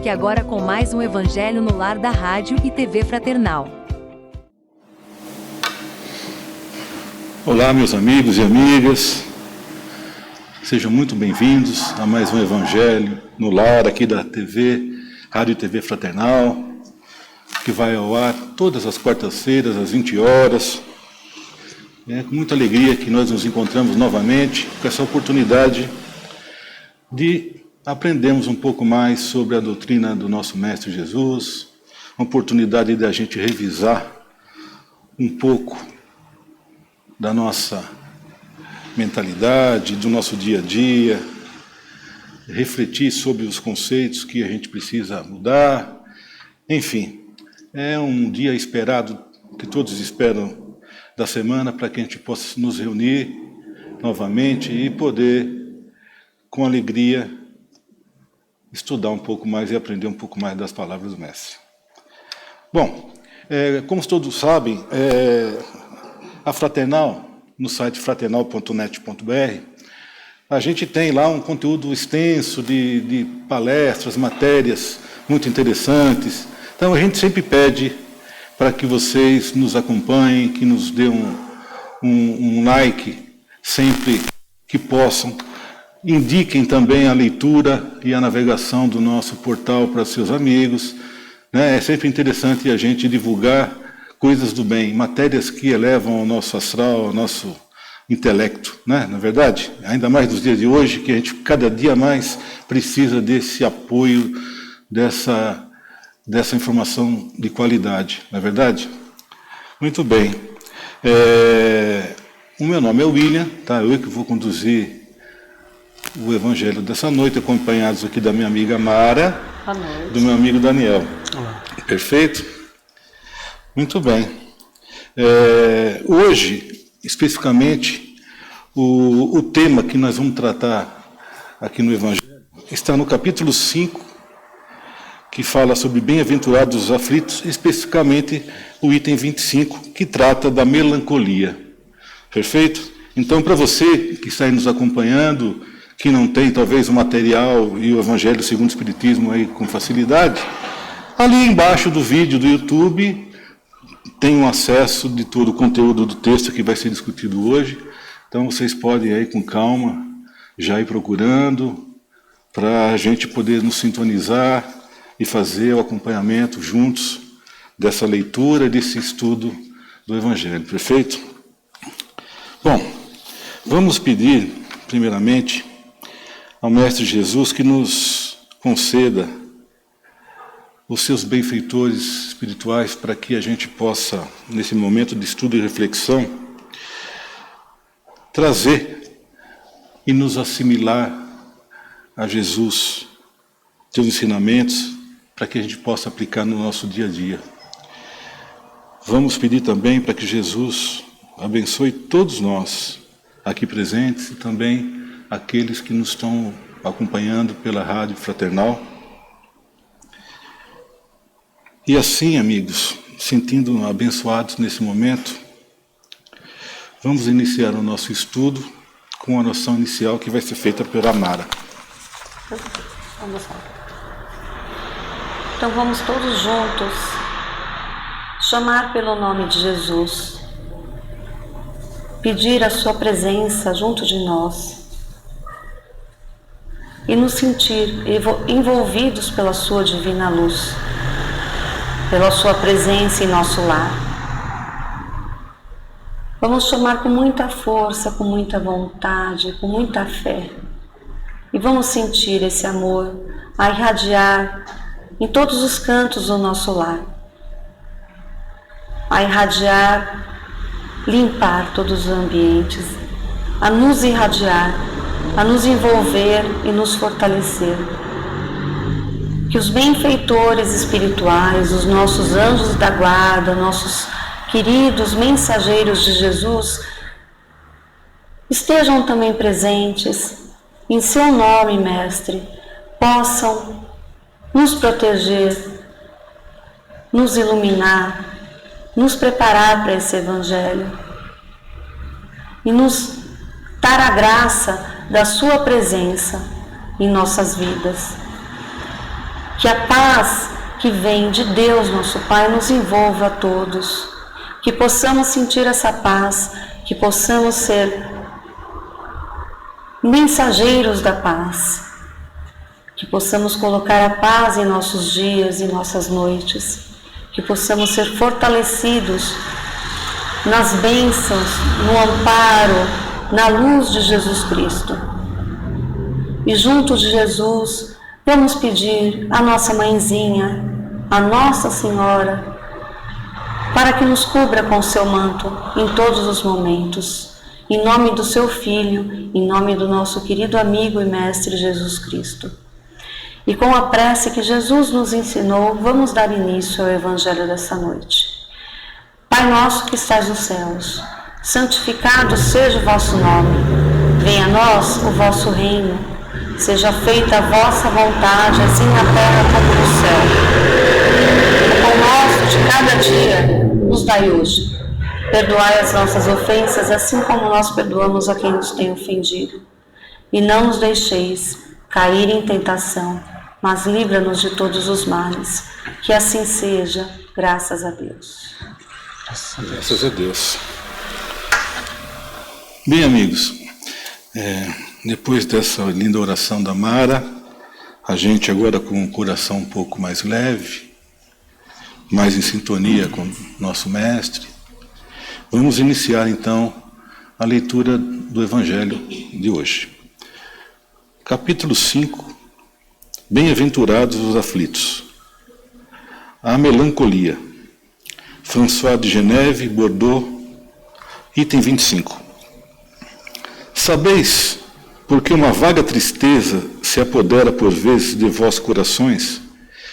Fique agora com mais um Evangelho no Lar da Rádio e TV Fraternal. Olá, meus amigos e amigas. Sejam muito bem-vindos a mais um Evangelho no Lar aqui da TV, Rádio e TV Fraternal, que vai ao ar todas as quartas-feiras, às 20 horas. É com muita alegria que nós nos encontramos novamente com essa oportunidade de aprendermos um pouco mais sobre a doutrina do nosso Mestre Jesus, uma oportunidade de a gente revisar um pouco da nossa mentalidade, do nosso dia a dia, refletir sobre os conceitos que a gente precisa mudar. Enfim, é um dia esperado, que todos esperam da semana, para que a gente possa nos reunir novamente e poder, com alegria, estudar um pouco mais e aprender um pouco mais das palavras do Mestre. Bom, como todos sabem, a Fraternal, no site fraternal.net.br, a gente tem lá um conteúdo extenso de palestras, matérias muito interessantes. Então a gente sempre pede para que vocês nos acompanhem, que nos dêem um like sempre que possam. Indiquem também a leitura e a navegação do nosso portal para seus amigos. É sempre interessante a gente divulgar coisas do bem, matérias que elevam o nosso astral, o nosso intelecto, né? Na verdade, ainda mais nos dias de hoje, que a gente cada dia mais precisa desse apoio, dessa informação de qualidade, não é verdade? Muito bem. O meu nome é William, tá? Eu que vou conduzir o Evangelho dessa noite, acompanhados aqui da minha amiga Mara, do meu amigo Daniel. Olá. Perfeito? Muito bem. Hoje, especificamente, o tema que nós vamos tratar aqui no Evangelho está no capítulo 5, que fala sobre bem-aventurados os aflitos, especificamente o item 25, que trata da melancolia. Perfeito? Então, para você que está aí nos acompanhando, que não tem talvez o material e o Evangelho segundo o Espiritismo aí com facilidade, ali embaixo do vídeo do YouTube tem um acesso de todo o conteúdo do texto que vai ser discutido hoje. Então vocês podem aí com calma já ir procurando para a gente poder nos sintonizar e fazer o acompanhamento juntos dessa leitura, desse estudo do Evangelho. Perfeito? Bom, vamos pedir primeiramente ao Mestre Jesus que nos conceda os seus benfeitores espirituais para que a gente possa, nesse momento de estudo e reflexão, trazer e nos assimilar a Jesus, seus ensinamentos, para que a gente possa aplicar no nosso dia a dia. Vamos pedir também para que Jesus abençoe todos nós aqui presentes e também aqueles que nos estão acompanhando pela Rádio Fraternal. E assim, amigos, sentindo abençoados nesse momento, vamos iniciar o nosso estudo com a noção inicial que vai ser feita pela Mara. Vamos lá. Então vamos todos juntos chamar pelo nome de Jesus, pedir a sua presença junto de nós e nos sentir envolvidos pela sua divina luz, pela sua presença em nosso lar. Vamos chamar com muita força, com muita vontade, com muita fé. E vamos sentir esse amor a irradiar em todos os cantos do nosso lar. A irradiar, limpar todos os ambientes, a nos irradiar, a nos envolver e nos fortalecer. Que os benfeitores espirituais, os nossos anjos da guarda, nossos queridos mensageiros de Jesus, estejam também presentes em seu nome, Mestre, possam nos proteger, nos iluminar, nos preparar para esse Evangelho e nos dar a graça da sua presença em nossas vidas. Que a paz que vem de Deus, nosso Pai, nos envolva a todos. Que possamos sentir essa paz, que possamos ser mensageiros da paz. Que possamos colocar a paz em nossos dias e nossas noites. Que possamos ser fortalecidos nas bênçãos, no amparo, na luz de Jesus Cristo. E junto de Jesus, vamos pedir à nossa mãezinha, a Nossa Senhora, para que nos cubra com o seu manto em todos os momentos, em nome do seu Filho, em nome do nosso querido amigo e mestre Jesus Cristo. E com a prece que Jesus nos ensinou, vamos dar início ao Evangelho dessa noite. Pai nosso que estais nos céus, santificado seja o vosso nome. Venha a nós o vosso reino. Seja feita a vossa vontade, assim na terra como no céu. O pão nosso de cada dia nos dai hoje. Perdoai as nossas ofensas, assim como nós perdoamos a quem nos tem ofendido. E não nos deixeis cair em tentação, mas livra-nos de todos os males. Que assim seja, graças a Deus. Graças a Deus. Bem, amigos, depois dessa linda oração da Mara, a gente agora com o coração um pouco mais leve, mais em sintonia com o nosso mestre, vamos iniciar então a leitura do Evangelho de hoje. Capítulo 5, Bem-aventurados os aflitos. A melancolia. François de Geneve, Bordeaux, item 25. Sabeis, porque uma vaga tristeza se apodera por vezes de vossos corações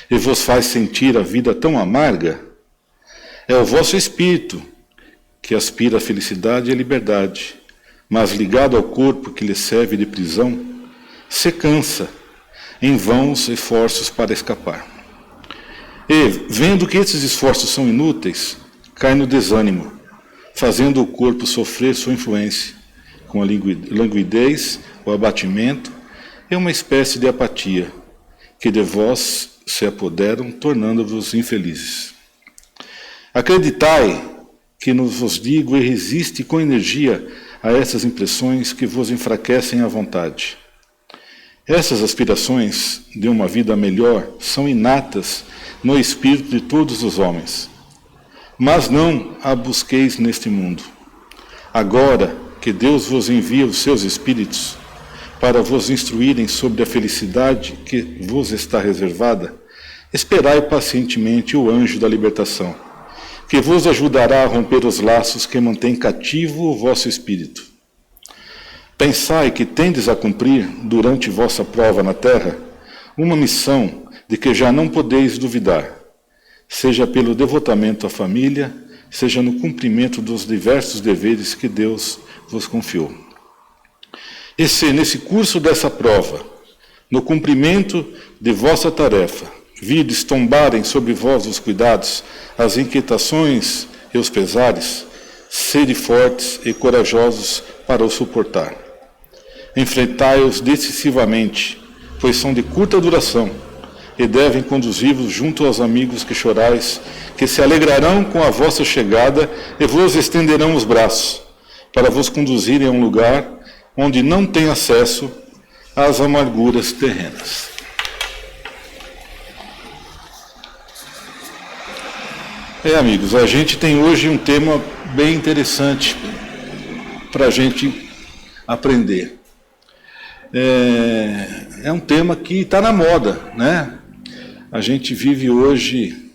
e vos faz sentir a vida tão amarga? É o vosso espírito que aspira à felicidade e à liberdade, mas ligado ao corpo que lhe serve de prisão, se cansa em vãos esforços para escapar. E, vendo que esses esforços são inúteis, cai no desânimo, fazendo o corpo sofrer sua influência, com a languidez, o abatimento e uma espécie de apatia, que de vós se apoderam, tornando-vos infelizes. Acreditai que vos digo e resiste com energia a essas impressões que vos enfraquecem a vontade. Essas aspirações de uma vida melhor são inatas no espírito de todos os homens. Mas não a busqueis neste mundo. Agora que Deus vos envia os seus espíritos para vos instruírem sobre a felicidade que vos está reservada, esperai pacientemente o anjo da libertação, que vos ajudará a romper os laços que mantêm cativo o vosso espírito. Pensai que tendes a cumprir, durante vossa prova na terra, uma missão de que já não podeis duvidar, seja pelo devotamento à família, seja no cumprimento dos diversos deveres que Deus vos confiou. E se, nesse curso dessa prova, no cumprimento de vossa tarefa, vides tombarem sobre vós os cuidados, as inquietações e os pesares, sede fortes e corajosos para o suportar. Enfrentai-os decisivamente, pois são de curta duração, e devem conduzir-vos junto aos amigos que chorais, que se alegrarão com a vossa chegada e vos estenderão os braços, para vos conduzirem a um lugar onde não tem acesso às amarguras terrenas. Amigos, a gente tem hoje um tema bem interessante para a gente aprender. É um tema que está na moda, né? A gente vive hoje,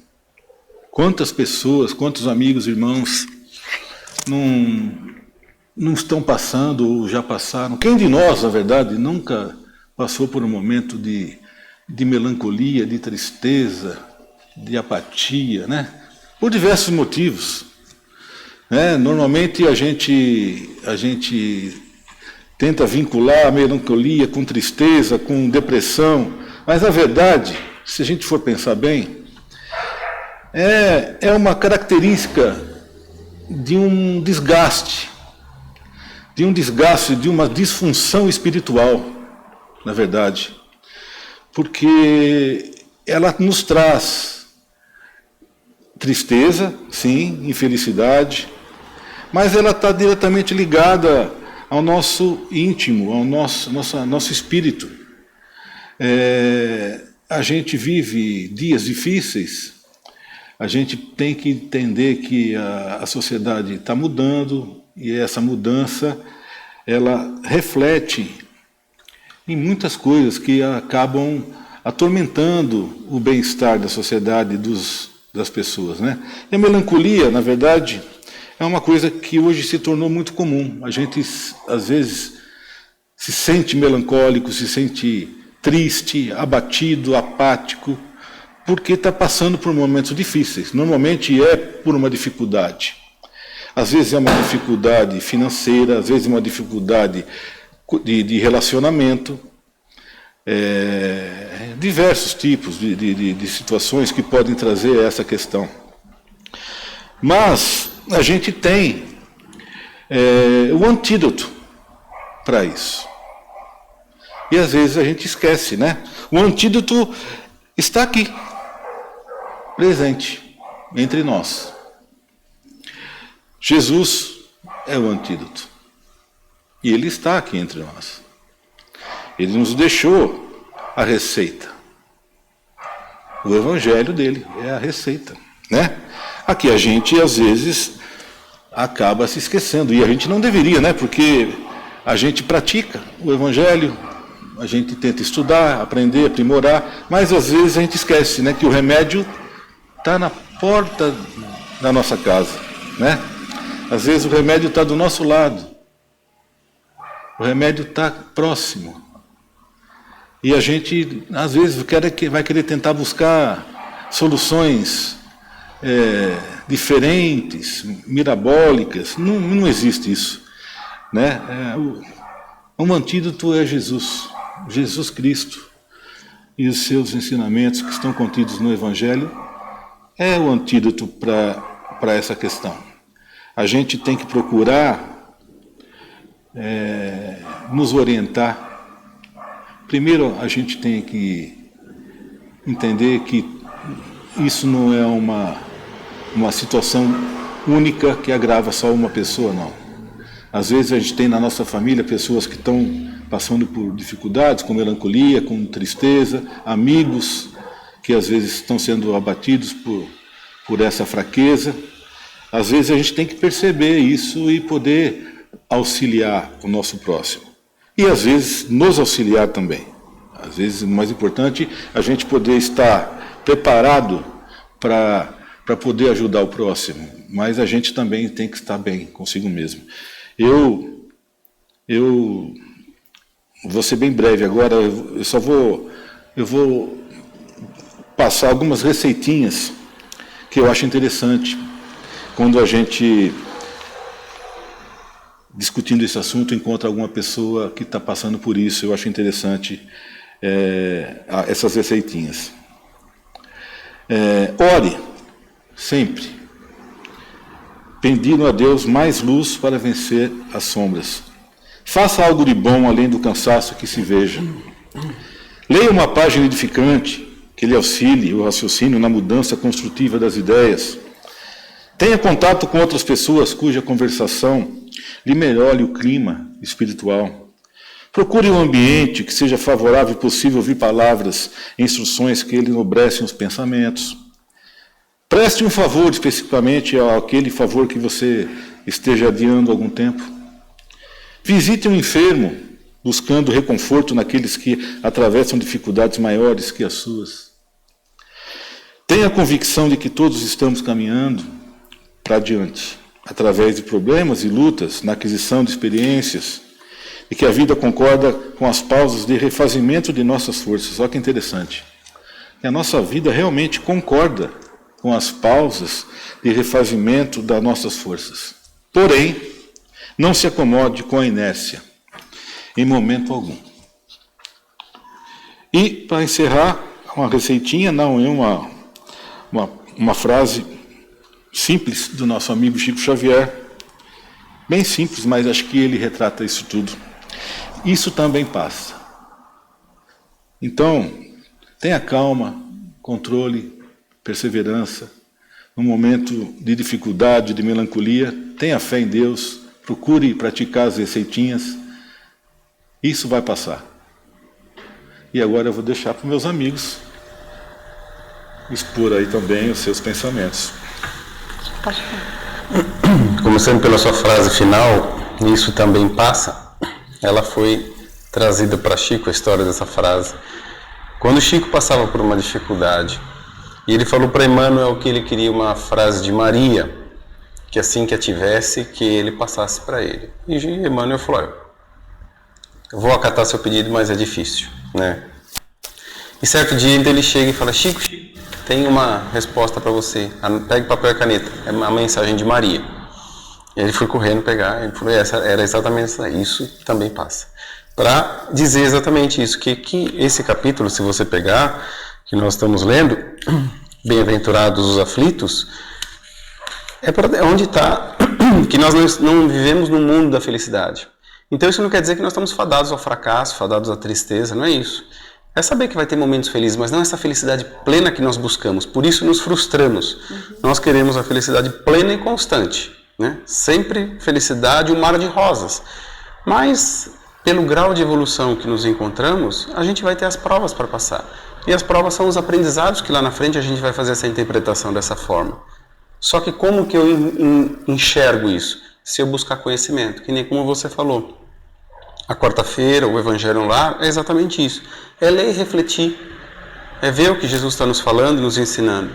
quantas pessoas, quantos amigos, irmãos, não estão passando ou já passaram? Quem de nós, na verdade, nunca passou por um momento de melancolia, de tristeza, de apatia, né? Por diversos motivos. Normalmente a gente tenta vincular a melancolia com tristeza, com depressão, mas a verdade, se a gente for pensar bem, é uma característica de um desgaste, de uma disfunção espiritual, na verdade. Porque ela nos traz tristeza, sim, infelicidade, mas ela está diretamente ligada ao nosso íntimo, ao nosso espírito. A gente vive dias difíceis, a gente tem que entender que a sociedade está mudando, e essa mudança ela reflete em muitas coisas que acabam atormentando o bem-estar da sociedade, das pessoas, né? E a melancolia, na verdade, é uma coisa que hoje se tornou muito comum. A gente, às vezes, se sente melancólico, se sente triste, abatido, apático, porque está passando por momentos difíceis. Normalmente é por uma dificuldade. Às vezes é uma dificuldade financeira, às vezes é uma dificuldade de relacionamento, diversos tipos de situações que podem trazer essa questão. Mas a gente tem o antídoto para isso. E às vezes a gente esquece, né? O antídoto está aqui, presente, entre nós. Jesus é o antídoto. E Ele está aqui entre nós. Ele nos deixou a receita. O Evangelho dele é a receita, né? Aqui a gente, às vezes, acaba se esquecendo. E a gente não deveria, né? Porque a gente pratica o Evangelho, a gente tenta estudar, aprender, aprimorar, mas às vezes a gente esquece, né? Que o remédio está na porta da nossa casa, né? Às vezes o remédio está do nosso lado. O remédio está próximo. E a gente, às vezes, vai querer tentar buscar soluções diferentes, mirabólicas. Não existe isso, né? O antídoto é Jesus, Jesus Cristo. E os seus ensinamentos que estão contidos no Evangelho é o antídoto para essa questão. A gente tem que procurar nos orientar. Primeiro, a gente tem que entender que isso não é uma situação única que agrava só uma pessoa, não. Às vezes a gente tem na nossa família pessoas que estão passando por dificuldades, com melancolia, com tristeza, amigos que às vezes estão sendo abatidos por essa fraqueza. Às vezes a gente tem que perceber isso e poder auxiliar o nosso próximo. E às vezes nos auxiliar também. Às vezes o mais importante é a gente poder estar preparado para poder ajudar o próximo. Mas a gente também tem que estar bem consigo mesmo. Eu vou ser bem breve agora, eu vou passar algumas receitinhas que eu acho interessante quando a gente, discutindo esse assunto, encontra alguma pessoa que está passando por isso. Eu acho interessante essas receitinhas. Ore, sempre, pedindo a Deus mais luz para vencer as sombras. Faça algo de bom além do cansaço que se veja. Leia uma página edificante que lhe auxilie o raciocínio na mudança construtiva das ideias. Tenha contato com outras pessoas cuja conversação lhe melhore o clima espiritual. Procure um ambiente que seja favorável e possível ouvir palavras e instruções que lhe enobrecem os pensamentos. Preste um favor, especificamente aquele favor que você esteja adiando há algum tempo. Visite um enfermo, buscando reconforto naqueles que atravessam dificuldades maiores que as suas. Tenha a convicção de que todos estamos caminhando para adiante, através de problemas e lutas na aquisição de experiências, e que a vida concorda com as pausas de refazimento de nossas forças. Olha que interessante. E a nossa vida realmente concorda com as pausas de refazimento das nossas forças. Porém, não se acomode com a inércia, em momento algum. E, para encerrar, uma receitinha, não é uma frase simples do nosso amigo Chico Xavier, bem simples, mas acho que ele retrata isso tudo. Isso também passa. Então, tenha calma, controle, perseverança. No momento de dificuldade, de melancolia, tenha fé em Deus, procure praticar as receitinhas. Isso vai passar. E agora eu vou deixar para os meus amigos expor aí também os seus pensamentos. Pode falar. Começando pela sua frase final, isso também passa, ela foi trazida para Chico, a história dessa frase. Quando Chico passava por uma dificuldade, e ele falou para Emmanuel que ele queria uma frase de Maria, que assim que a tivesse, que ele passasse para ele. E Emmanuel falou, eu vou acatar seu pedido, mas é difícil, né? E certo dia ele chega e fala, Chico, tem uma resposta para você, pegue papel e caneta, é uma mensagem de Maria. E ele foi correndo pegar, ele falou, essa era exatamente isso também passa. Para dizer exatamente isso, que esse capítulo, se você pegar, que nós estamos lendo, Bem-aventurados os aflitos, é onde está que nós não vivemos no mundo da felicidade. Então isso não quer dizer que nós estamos fadados ao fracasso, fadados à tristeza, não é isso. É saber que vai ter momentos felizes, mas não essa felicidade plena que nós buscamos. Por isso nos frustramos. Nós queremos a felicidade plena e constante, né? Sempre felicidade, um mar de rosas. Mas, pelo grau de evolução que nos encontramos, a gente vai ter as provas para passar. E as provas são os aprendizados que lá na frente a gente vai fazer essa interpretação dessa forma. Só que como que eu enxergo isso? Se eu buscar conhecimento, que nem como você falou. A quarta-feira, o Evangelho no Lar, é exatamente isso. É ler e refletir. É ver o que Jesus está nos falando e nos ensinando.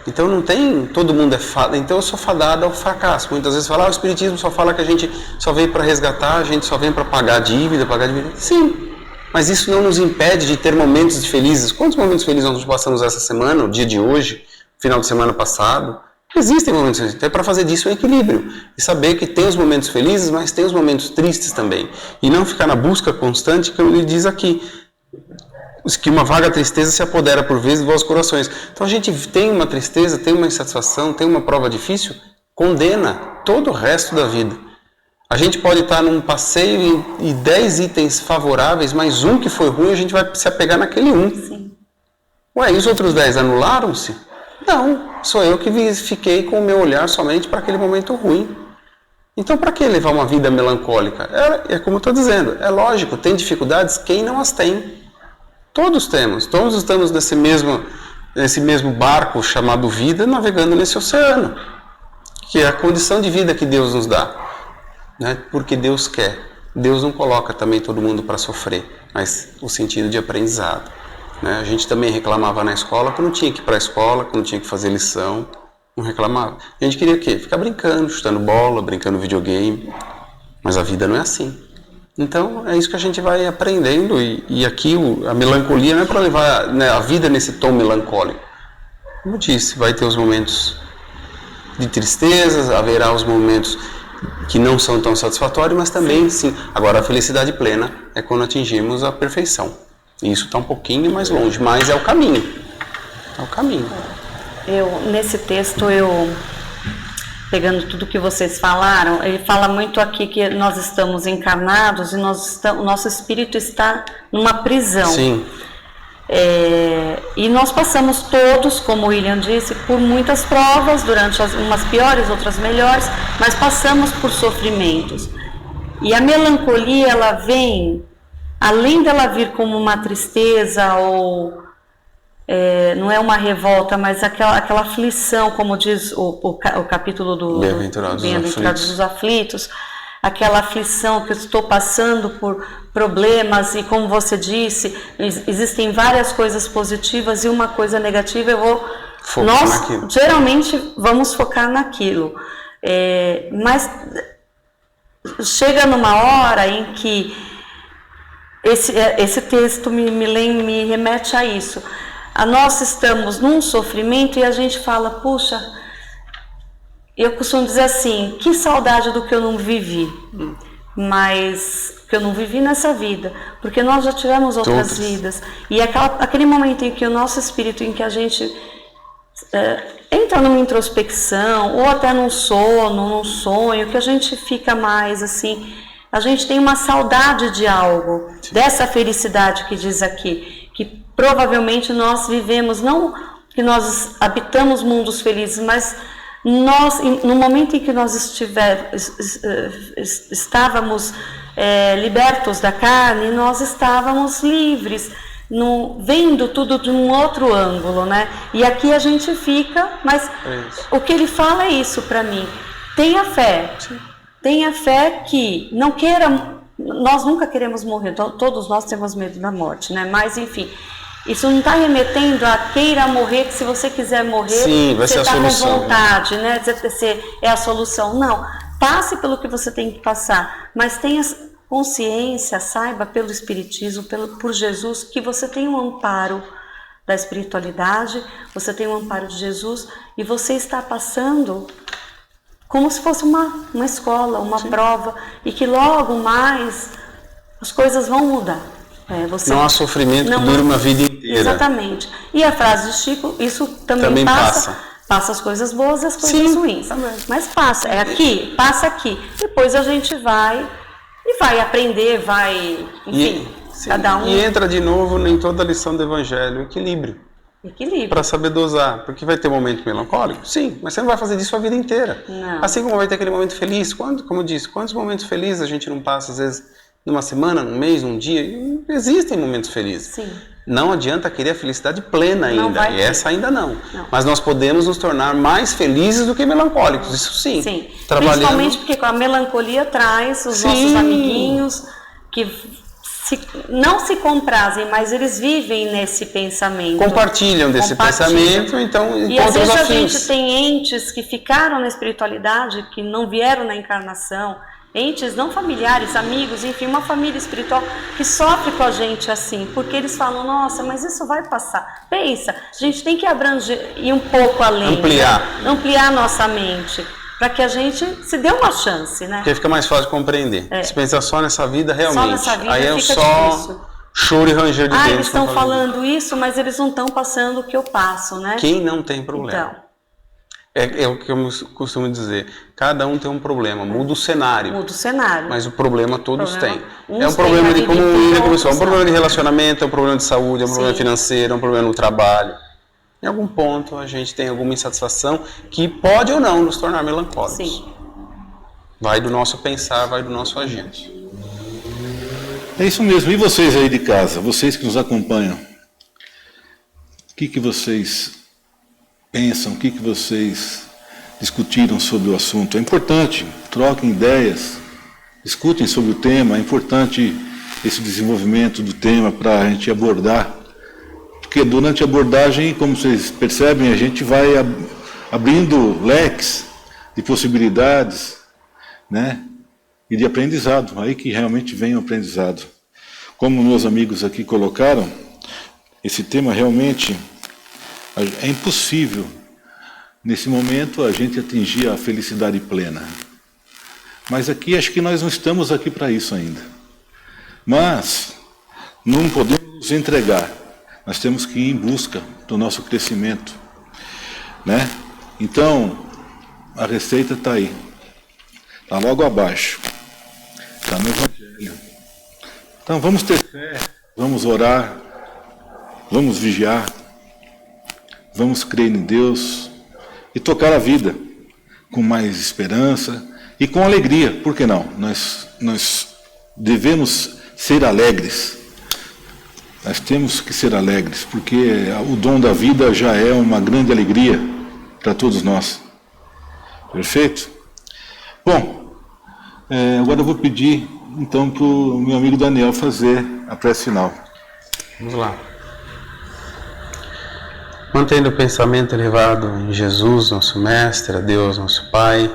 Então não tem, todo mundo é fadado. Então eu sou fadado ao fracasso. Muitas vezes fala, o Espiritismo só fala que a gente só veio para resgatar, a gente só vem para pagar dívida. Sim, mas isso não nos impede de ter momentos felizes. Quantos momentos felizes nós passamos essa semana, o dia de hoje, final de semana passado? Existem momentos felizes. Então é para fazer disso um equilíbrio. E saber que tem os momentos felizes, mas tem os momentos tristes também. E não ficar na busca constante, como ele diz aqui, que uma vaga tristeza se apodera por vezes de vossos corações. Então a gente tem uma tristeza, tem uma insatisfação, tem uma prova difícil, condena todo o resto da vida. A gente pode estar num passeio e 10 itens favoráveis, mas um que foi ruim, a gente vai se apegar naquele um. Sim. Ué, e os outros 10 anularam-se? Não, sou eu que fiquei com o meu olhar somente para aquele momento ruim. Então, para que levar uma vida melancólica? É como eu estou dizendo, é lógico, tem dificuldades, quem não as tem? Todos temos, todos estamos nesse mesmo barco chamado vida, navegando nesse oceano, que é a condição de vida que Deus nos dá, né? Porque Deus quer. Deus não coloca também todo mundo para sofrer, mas o sentido de aprendizado. Né? A gente também reclamava na escola que não tinha que ir para a escola, que não tinha que fazer lição, não reclamava. A gente queria o quê? Ficar brincando, chutando bola, brincando videogame, mas a vida não é assim. Então é isso que a gente vai aprendendo e aqui a melancolia não é para levar, né, a vida nesse tom melancólico. Como eu disse, vai ter os momentos de tristeza, haverá os momentos que não são tão satisfatórios, mas também sim. Agora a felicidade plena é quando atingimos a perfeição. E isso está um pouquinho mais longe, mas é o caminho. É o caminho. Nesse texto, pegando tudo que vocês falaram, ele fala muito aqui que nós estamos encarnados e o nosso espírito está numa prisão. Sim. E nós passamos todos, como o William disse, por muitas provas, durante umas piores, outras melhores, mas passamos por sofrimentos. E a melancolia, ela vem, além dela vir como uma tristeza ou... não é uma revolta, mas aquela aflição, como diz o capítulo do Bem-aventurados dos aflitos, aquela aflição que eu estou passando por problemas e, como você disse, existem várias coisas positivas e uma coisa negativa, nós naquilo. Geralmente vamos focar naquilo, mas chega numa hora em que esse texto me remete a isso. Nós estamos num sofrimento e a gente fala, puxa, eu costumo dizer assim, que saudade do que eu não vivi, mas que eu não vivi nessa vida, porque nós já tivemos outras vidas, e aquele momento em que o nosso espírito, em que a gente entra numa introspecção, ou até num sono, num sonho, que a gente fica mais assim, a gente tem uma saudade de algo, dessa felicidade que diz aqui, que provavelmente nós vivemos não que nós habitamos mundos felizes, mas nós, no momento em que nós estávamos libertos da carne, nós estávamos livres, vendo tudo de um outro ângulo, né? E aqui a gente fica, mas o que ele fala é isso para mim: tenha fé, tenha fé que não queira. Nós nunca queremos morrer, todos nós temos medo da morte, né? Mas enfim, isso não está remetendo a queira morrer, que se você quiser morrer, sim, vai você ser está com vontade, né? Você é a solução. Não, passe pelo que você tem que passar, mas tenha consciência, saiba pelo Espiritismo, por Jesus, que você tem um amparo da espiritualidade, você tem um amparo de Jesus, e você está passando como se fosse uma escola, uma Sim. prova, e que logo mais as coisas vão mudar. Não há sofrimento que dure uma vida inteira. Exatamente. E a frase de Chico, isso também passa as coisas boas e as coisas Sim, ruins. Também. Mas passa, aqui, passa aqui. Depois a gente vai aprender, enfim, cada um. E entra de novo em toda a lição do Evangelho, equilíbrio. Para saber dosar, porque vai ter um momento melancólico, sim, mas você não vai fazer disso a vida inteira. Não. Assim como vai ter aquele momento feliz, como eu disse, quantos momentos felizes a gente não passa, às vezes, numa semana, num mês, num dia? Existem momentos felizes. Sim. Não adianta querer a felicidade plena ainda, e essa ainda não. Mas nós podemos nos tornar mais felizes do que melancólicos, isso sim. Sim, principalmente porque a melancolia traz os nossos amiguinhos que não se comprazem, mas eles vivem nesse pensamento. Compartilham desse pensamento, então e às vezes a gente tem entes que ficaram na espiritualidade, que não vieram na encarnação, entes não familiares, amigos, enfim, uma família espiritual que sofre com a gente assim, porque eles falam: nossa, mas isso vai passar. Pensa, a gente tem que abranger, ir um pouco além, ampliar a nossa mente, para que a gente se dê uma chance, né? Porque fica mais fácil de compreender. Se pensar só nessa vida, realmente. Só nessa vida, aí fica difícil. Choro e ranger de dentes. Eles estão falando isso, mas eles não estão passando o que eu passo, né? Quem não tem problema? Então. É o que eu costumo dizer. Cada um tem um problema, muda o cenário. Muda o cenário. Mas o problema todos têm. É um problema de, como o William começou, é um problema de relacionamento, é um problema de saúde, é um problema financeiro, é um problema no trabalho. Em algum ponto a gente tem alguma insatisfação que pode ou não nos tornar melancólicos. Sim. Vai do nosso pensar, vai do nosso agir. É isso mesmo. E vocês aí de casa, vocês que nos acompanham, o que vocês pensam, o que vocês discutiram sobre o assunto? É importante, troquem ideias, discutem sobre o tema, é importante esse desenvolvimento do tema para a gente abordar. Porque durante a abordagem, como vocês percebem, a gente vai abrindo leques de possibilidades, né? E de aprendizado, aí que realmente vem o aprendizado. Como meus amigos aqui colocaram, esse tema realmente é impossível, nesse momento, a gente atingir a felicidade plena. Mas aqui, acho que nós não estamos aqui para isso ainda. Mas não podemos nos entregar. Nós temos que ir em busca do nosso crescimento, né? Então, a receita está aí. Está logo abaixo. Está no Evangelho. Então, vamos ter fé, vamos orar, vamos vigiar, vamos crer em Deus e tocar a vida com mais esperança e com alegria. Por que não? Nós devemos ser alegres. Nós temos que ser alegres, porque o dom da vida já é uma grande alegria para todos nós. Perfeito? Bom, agora eu vou pedir, então, para o meu amigo Daniel fazer a prece final. Vamos lá. Mantendo o pensamento elevado em Jesus, nosso Mestre, a Deus, nosso Pai,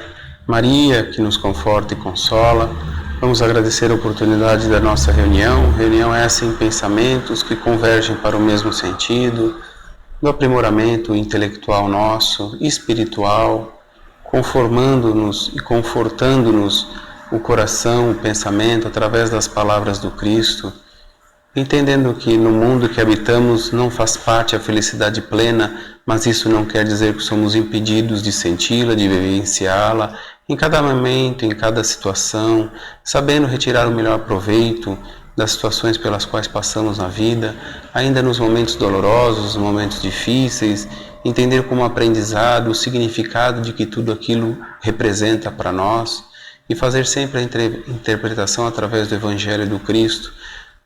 Maria, que nos conforta e consola, vamos agradecer a oportunidade da nossa reunião essa em pensamentos que convergem para o mesmo sentido, do aprimoramento intelectual nosso, espiritual, conformando-nos e confortando-nos o coração, o pensamento, através das palavras do Cristo, entendendo que no mundo que habitamos não faz parte a felicidade plena, mas isso não quer dizer que somos impedidos de senti-la, de vivenciá-la, em cada momento, em cada situação, sabendo retirar o melhor proveito das situações pelas quais passamos na vida, ainda nos momentos dolorosos, nos momentos difíceis, entender como aprendizado o significado de que tudo aquilo representa para nós e fazer sempre a interpretação através do Evangelho do Cristo,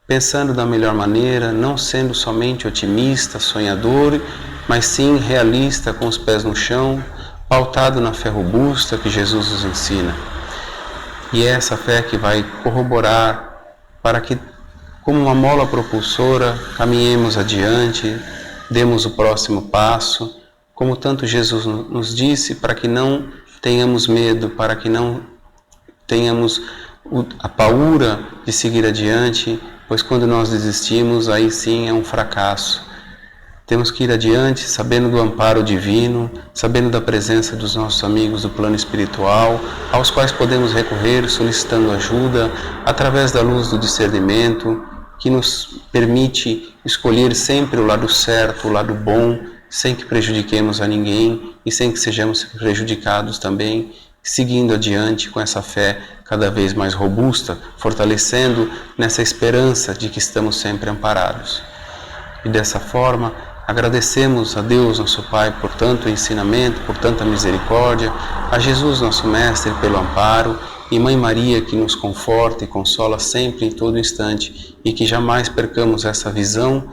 pensando da melhor maneira, não sendo somente otimista, sonhador, mas sim realista, com os pés no chão, pautado na fé robusta que Jesus nos ensina. E é essa fé que vai corroborar para que, como uma mola propulsora, caminhemos adiante, demos o próximo passo, como tanto Jesus nos disse, para que não tenhamos medo, para que não tenhamos a paura de seguir adiante, pois quando nós desistimos, aí sim é um fracasso. Temos que ir adiante sabendo do amparo divino, sabendo da presença dos nossos amigos do plano espiritual, aos quais podemos recorrer solicitando ajuda através da luz do discernimento, que nos permite escolher sempre o lado certo, o lado bom, sem que prejudiquemos a ninguém e sem que sejamos prejudicados também, seguindo adiante com essa fé cada vez mais robusta, fortalecendo nessa esperança de que estamos sempre amparados. E dessa forma, agradecemos a Deus, nosso Pai, por tanto ensinamento, por tanta misericórdia, a Jesus, nosso Mestre, pelo amparo, e Mãe Maria, que nos conforta e consola sempre em todo instante, e que jamais percamos essa visão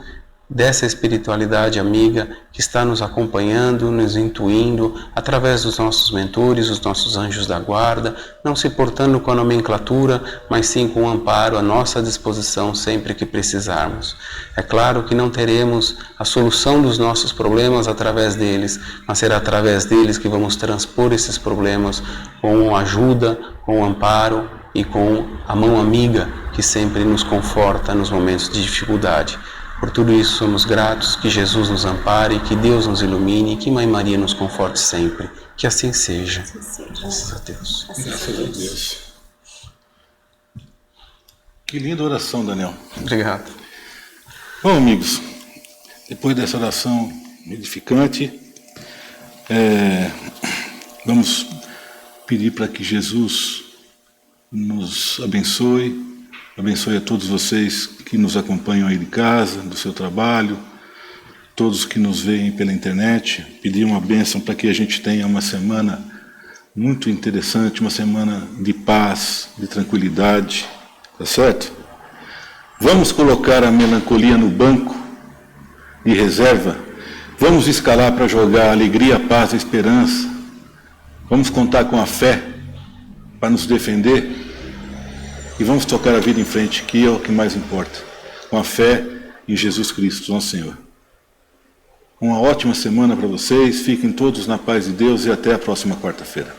dessa espiritualidade amiga que está nos acompanhando, nos intuindo, através dos nossos mentores, os nossos anjos da guarda, não se portando com a nomenclatura, mas sim com o amparo à nossa disposição sempre que precisarmos. É claro que não teremos a solução dos nossos problemas através deles, mas será através deles que vamos transpor esses problemas com ajuda, com amparo e com a mão amiga que sempre nos conforta nos momentos de dificuldade. Por tudo isso somos gratos, que Jesus nos ampare, que Deus nos ilumine e que Mãe Maria nos conforte sempre. Que assim seja. Graças a Deus. Graças a Deus. Que linda oração, Daniel. Obrigado. Bom, amigos, depois dessa oração edificante, vamos pedir para que Jesus nos abençoe a todos vocês que nos acompanham aí de casa, do seu trabalho, todos que nos veem pela internet, pedir uma bênção para que a gente tenha uma semana muito interessante, uma semana de paz, de tranquilidade, tá certo? Vamos colocar a melancolia no banco de reserva, vamos escalar para jogar a alegria, a paz, a esperança, vamos contar com a fé para nos defender e vamos tocar a vida em frente, que é o que mais importa, com a fé em Jesus Cristo, nosso Senhor. Uma ótima semana para vocês, fiquem todos na paz de Deus e até a próxima quarta-feira.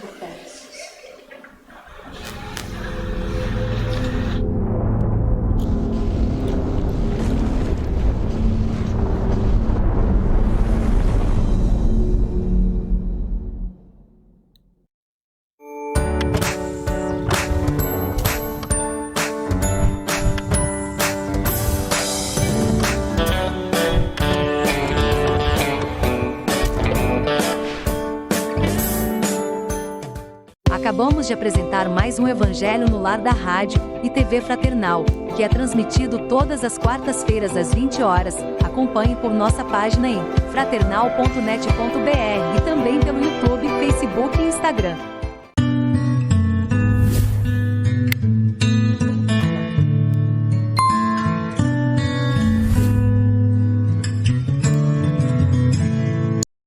Acabamos de apresentar mais um Evangelho no Lar da Rádio e TV Fraternal, que é transmitido todas as quartas-feiras às 20 horas. Acompanhe por nossa página em fraternal.net.br e também pelo YouTube, Facebook e Instagram.